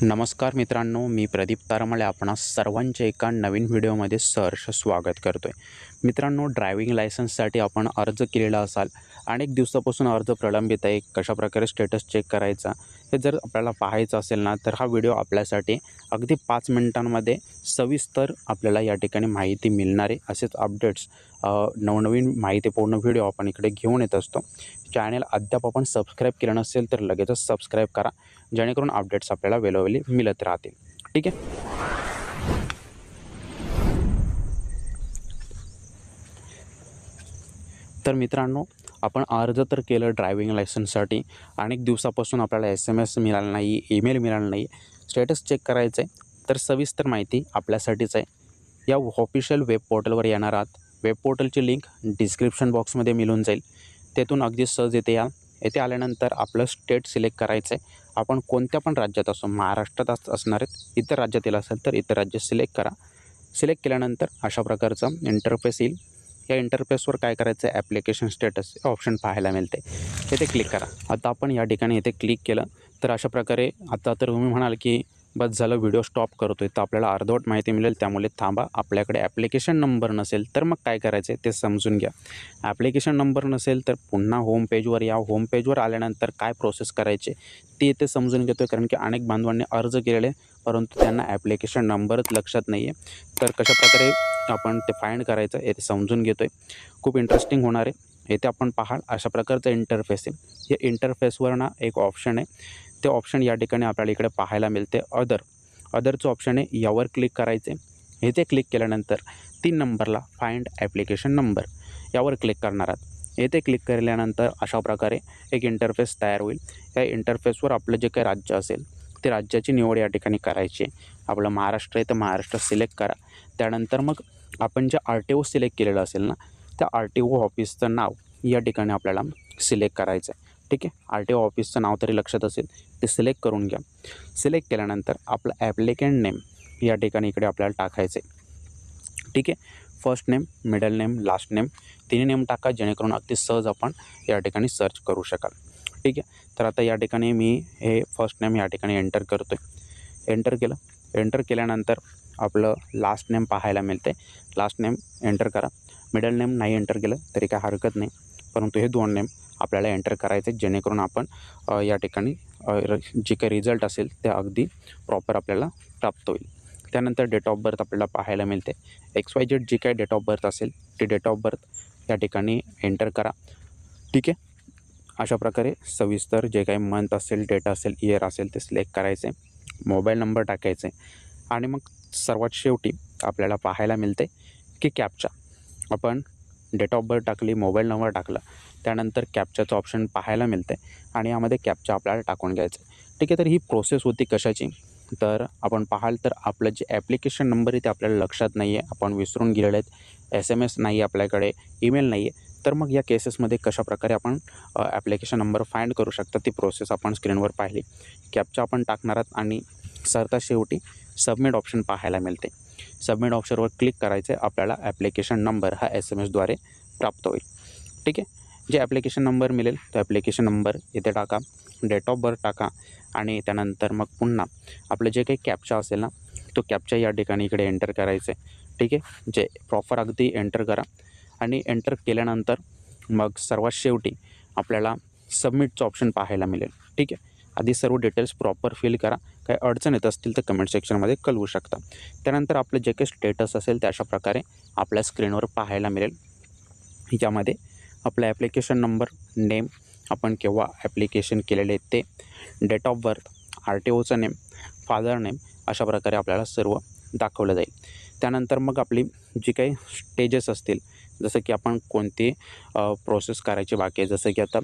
नमस्कार मित्रांनो, मी प्रदीप तारमळे आपणा सर्वांचे एका नवीन व्हिडिओमध्ये सहर्ष स्वागत करतो आहे. मित्रांनो, ड्रायव्हिंग लायसन्ससाठी आपण अर्ज केलेला असाल, अनेक दिवसापासून अर्ज प्रलंबित आहे, कशाप्रकारे स्टेटस चेक करायचा हे जर आपल्याला पाहायचं असेल ना, तर हा व्हिडिओ आपल्यासाठी अगदी 5 मिनिटांमध्ये सविस्तर आपल्याला या ठिकाणी माहिती मिळणार आहे. असेच अपडेट्स नवनवीन माहितीपूर्ण व्हिडिओ आपण इकडे घेऊन येत असतो. चॅनल अद्याप आपण सबस्क्राईब केलं नसेल तर लगेचच सबस्क्राईब करा, जेणेकरून अपडेट्स आपल्याला वेळोवेळी मिळत राहतील. ठीक आहे. तर मित्रांनो, आपण अर्ज तर केलं ड्रायव्हिंग लायसन्ससाठी, अनेक दिवसापासून आपल्याला SMS मिळाला नाही, ईमेल मिळाला नाही, स्टेटस चेक करायचं आहे. तर सविस्तर माहिती आपल्यासाठीच आहे. या ऑफिशियल वेब पोर्टलवर येणार आहात. वेब पोर्टलची लिंक डिस्क्रिप्शन बॉक्समध्ये मिळून जाईल. तेथून अगदी सहज येथे या. येथे आल्यानंतर आपलं स्टेट सिलेक्ट करायचं आहे. आपण कोणत्या पण राज्यात असो, महाराष्ट्रात असणार आहेत, इतर राज्यातील असेल तर इतर राज्य सिलेक्ट करा. सिलेक्ट केल्यानंतर अशा प्रकारचं इंटरफेस येईल. या इंटरफेसवर काय करायचं आहे, ॲप्लिकेशन स्टेटस हे ऑप्शन पाहायला मिळते. येथे क्लिक करा. आता आपण या ठिकाणी येथे क्लिक केलं तर अशा प्रकारे आता तर तुम्ही म्हणाल की बस झालं, व्हिडिओ स्टॉप करतो आहे, तर आपल्याला अर्धवट माहिती मिळेल, त्यामुळे थांबा. आपल्याकडे ॲप्लिकेशन नंबर नसेल तर मग काय करायचं आहे ते समजून घ्या. ॲप्लिकेशन नंबर नसेल तर पुन्हा होम पेजवर या. होम पेजवर आल्यानंतर काय प्रोसेस करायचे ते इथे समजून घेतो आहे, कारण की अनेक बांधवांनी अर्ज केलेले परंतु त्यांना ॲप्लिकेशन नंबरच लक्षात नाही आहे. तर कशाप्रकारे आपण ते फाइंड करायचं हे समजून घेतो आहे. खूप इंटरेस्टिंग होणार आहे. येथे आपण पाहाल अशा प्रकारचं इंटरफेस आहे. या इंटरफेसवर ना एक ऑप्शन आहे, ते ऑप्शन या ठिकाणी आपल्याला इकडे पाहायला मिळते. अदरचं ऑप्शन आहे, यावर क्लिक करायचे. येथे क्लिक केल्यानंतर 3 नंबरला फाइंड ॲप्लिकेशन नंबर यावर क्लिक करणार आहात. येथे क्लिक केल्यानंतर अशा प्रकारे एक इंटरफेस तयार होईल. या इंटरफेसवर आपलं जे काही राज्य असेल ते राज्याची निवड या ठिकाणी करायची आहे. आपलं महाराष्ट्र आहे तर महाराष्ट्र सिलेक्ट करा. त्यानंतर मग आपण जे RTO सिलेक्ट केलेलं असेल ना, त्या RTO ऑफिसचं नाव या ठिकाणी आपल्याला सिलेक्ट करायचं आहे. ठीक आहे. RTO ऑफिसचं नाव तरी लक्षात असेल, ते सिलेक्ट करून घ्या. सिलेक्ट केल्यानंतर आपलं ॲप्लिकंट नेम या ठिकाणी इकडे आपल्याला टाकायचं आहे. ठीक आहे. First name, middle name, last name तिन्ही नेम टाका, जेणेकरून अगदी सहज आपण या ठिकाणी सर्च करू शकाल. ठीक आहे. तर आता या ठिकाणी मी हे फर्स्ट नेम या ठिकाणी एंटर करतो आहे. एंटर केलं. एंटर केल्यानंतर आपलं लास्ट नेम पाहायला मिळते. लास्ट नेम एंटर करा. मिडल नेम नाही एंटर केलं तरी काय हरकत नाही, परंतु हे 2 नेम आपल्याला एंटर करायचे, जेणेकरून आपण या ठिकाणी जे काही रिझल्ट असेल ते अगदी प्रॉपर आपल्याला प्राप्त होईल. त्यानंतर डेट ऑफ बर्थ आपल्याला पाहायला मिळते. XYZ जी काही डेट ऑफ बर्थ असेल ती डेट ऑफ बर्थ या ठिकाणी एंटर करा. ठीक आहे. अशा प्रकारे सविस्तर जे काही मंथ असेल, डेट असेल, इयर असेल ते सिलेक्ट करायचे. मोबाईल नंबर टाकायचे आणि मग सर्वात शेवटी आपल्याला पाहायला मिळते की कॅप्चा. आपण डेट ऑफ बर्थ टाकली, मोबाईल नंबर टाकला, त्यानंतर कॅप्चाचं ऑप्शन पाहायला मिळते आणि यामध्ये कॅप्चा आपल्याला टाकून घ्यायचं आहे. ठीक आहे. तर ही प्रोसेस होती कशाची, तर आपण पाहाल तर आपलं जे ॲप्लिकेशन नंबर आहे ते आपल्याला लक्षात नाही आहे, आपण विसरून गेलेले आहेत. SMS नाही आहे आपल्याकडे, ईमेल नाही आहे. तर मग या केसेसमध्ये कशाप्रकारे आपण ॲप्लिकेशन नंबर फाइंड करू शकता ती प्रोसेस आपण स्क्रीनवर पाहिली. कॅप्चा आपण टाकणार आहात आणि सरता शेवटी सबमिट ऑप्शन पाहायला मिळते. सबमिट ऑप्शनवर क्लिक करायचे. आपल्याला ॲप्लिकेशन नंबर हा SMSद्वारे प्राप्त होईल. ठीक आहे. जे ॲप्लिकेशन नंबर मिळेल तो ॲप्लिकेशन नंबर इथे टाका, डेट ऑफ बर्थ टाका आणि त्यानंतर मग पुन्हा आपलं जे काही कॅप्चा असेल ना, तो कॅप्चा या ठिकाणी इकडे एंटर करायचं आहे. ठीक आहे. जे प्रॉपर अगदी एंटर करा आणि एंटर केल्यानंतर मग सर्वात शेवटी आपल्याला सबमिटचं ऑप्शन पाहायला मिळेल. ठीक आहे. आधी सर्व डिटेल्स प्रॉपर फिल करा. काही अडचण येत असतील तर कमेंट सेक्शनमध्ये कळवू शकता. त्यानंतर आपलं जे काही स्टेटस असेल ते अशा प्रकारे आपल्या स्क्रीनवर पाहायला मिळेल. यामध्ये आपलं ॲप्लिकेशन नंबर, नेम, आपण केव्हा ॲप्लिकेशन केलेले ते, डेट ऑफ बर्थ, RTOचं नेम, फादर नेम अशा प्रकारे आपल्याला सर्व दाखवलं जाईल. त्यानंतर मग आपली जी काही स्टेजेस असतील, जसं की आपण कोणती प्रोसेस करायची बाकी आहे, जसं की आता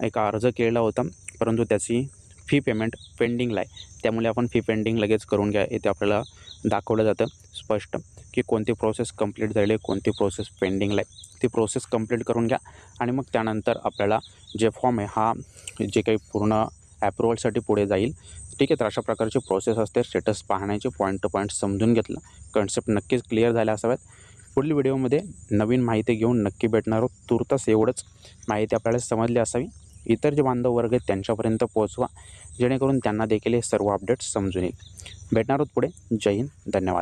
एक अर्ज केलेला होता परंतु त्याची फी पेमेंट पेंडिंगला आहे, त्यामुळे आपण फी पेंडिंग लगेच करून घ्या. इथे आपल्याला दाखवलं जातं स्पष्ट की कोणती प्रोसेस कंप्लीट झाली आहे, कोणती प्रोसेस पेंडिंगला आहे. ती प्रोसेस कंप्लीट करून घ्या आणि मग त्यानंतर आपल्याला जे फॉर्म आहे हा जे काही पूर्ण ॲप्रुव्हलसाठी पुढे जाईल. ठीक आहे. तर अशा प्रकारची प्रोसेस असते. स्टेटस पाहण्याचे पॉईंट टू पॉईंट समजून घेतलं, कन्सेप्ट नक्कीच क्लिअर झाल्या असाव्यात. पुढील व्हिडिओमध्ये नवीन माहिती घेऊन नक्की भेटणार आहोत. तूर्तास एवढंच माहिती आपल्याला समजली असावी. इतर जे बांधव वर्ग आहेत त्यांच्यापर्यंत पोहोचवा, जेणेकरून त्यांना देखील हे सर्व अपडेट्स समजून येईल. भेटणार आहोत पुढे. जय हिंद. धन्यवाद.